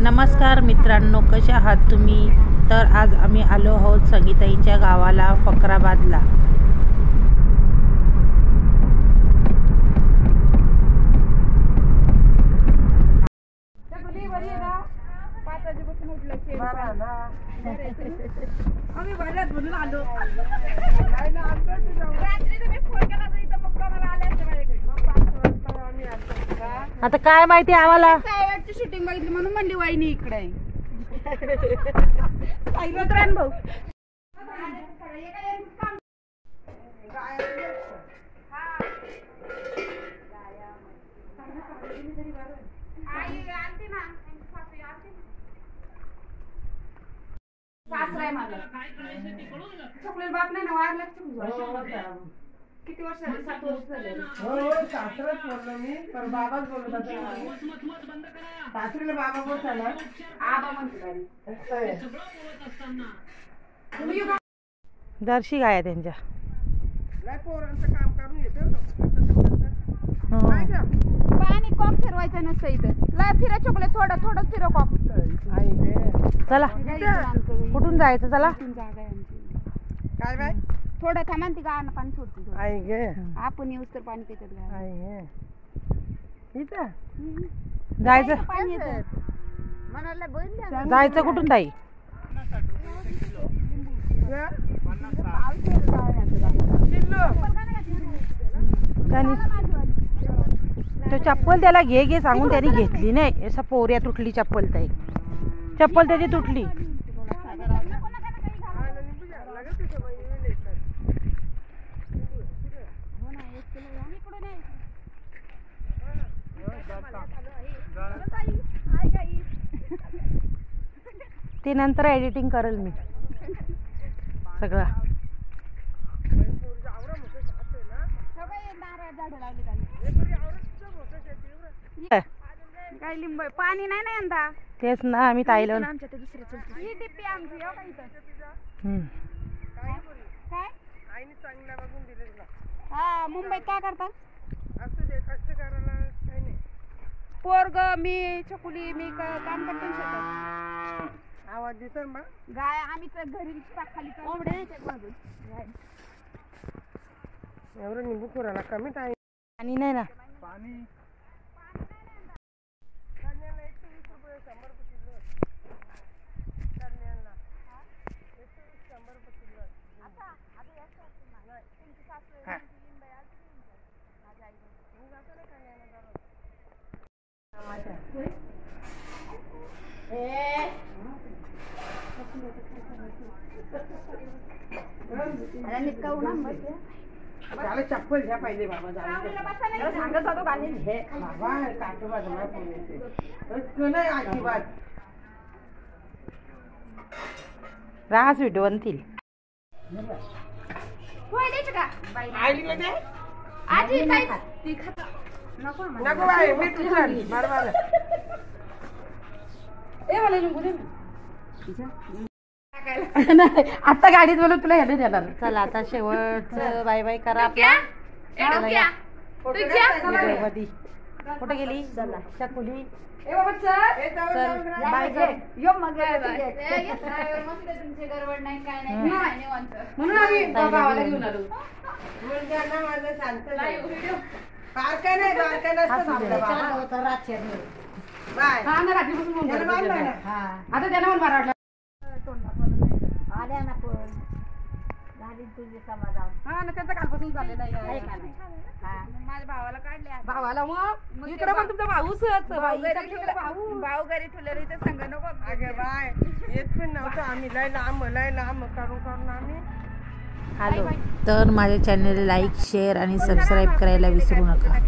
नमस्कार मित्रांनो, कशा आहात तुम्ही? तर आज आम्ही आलो आहोत संगीताईंच्या गावाला फकराबादला. आम्ही बाजारात म्हणून आलो. आता काय माहिती आम्हाला, शूटिंग बघितली म्हणून म्हणली वाईनी इकडे आहे. भाऊ सासरा आहे माझा. चॉकलेट बाप नाही ना, वारला किती वर्ष झाले? 7 वर्ष झाले. हो सासराच बोललो मी, पण बाबाच बोलत होता. सासरीला बाबा बोलता ना, आबा म्हणतो. दर्शी गाय आहे त्यांच्या. लय पोरांचं काम करून येतो. पाणी कॉक फिरवायचं नसतं इथं. लय फिरा चॉकलेट, थोडं थोडं फिरव कॉक. चला कुठून जायचं? चला. जागा आहे आमची. काय बाय थोडं थांबा, ती गाणं पाणी सोडते. आई गे, आपण येऊस तर पाणी पितात गाणं. आई गे इथं जायचं. पाणी येतं मनाला बंद. जायचं कुठून ताई? तो चप्पल त्याला घे घे सांगून त्याने घेतली नाही. असा पोऱ्या तुटली चप्पल. ताई चप्पल त्याची तुटली. ते नंतर एडिटिंग करेल मी सगळं. काय लिंब पाणी नाही ना यंदा. तेच ना, आम्ही ताईला आमच्या ते दुसरे चलते ही टिप्पी आमची. हो का इथं काय आईने चांगला बघून दिले तुला. हा, मुंबईत काय करतात? असं दे, कष्ट करायला काही नाही. पोरग मी छकुली मी काम करतो ना शेतात. आवाज देतो ना गाय आम्ही तर घरी खाली एवढं निंबू कुराला कमी टाइम. आणि नाही ना पाणी चप्पल घ्या पाहिजे बाबा. सांगत होतो गाणी घे बाबा काटोबा नाही अजिबात. राहाच व्हिडिओ बनतील. आईला दे. आजी काय ती खात नको नको बाई, मी तुझं बरोबर. ए मला लिंबू दे आता गाडीत बोलू तुला ह्याने देणार. चला आता शेवटचं बाय बाय करा आपल्या. कुठे गेली चकुली? बाय कर. तुमची गडबड नाही काय नाही म्हणून आम्ही गावाला घेऊन आलो. माझं शांत बारका नाही, बारका नसतं बाय. आता त्यांना पण मारा आल्या ना पण झाली तुझी समाधान. हा ना, त्यांचा कालपासून झालेला आहे. माझ्या भावाला काढले. भावाला मग इकडे पण तुमचा भाऊच भाऊ घरी ठेवलेला इथे संग नको. अगे बाय, येत पण नव्हतं आम्ही. लय लांब करून आम्ही आलो. तर माझ्या चॅनलला लाईक, शेअर आणि सबस्क्राईब करायला विसरू नका.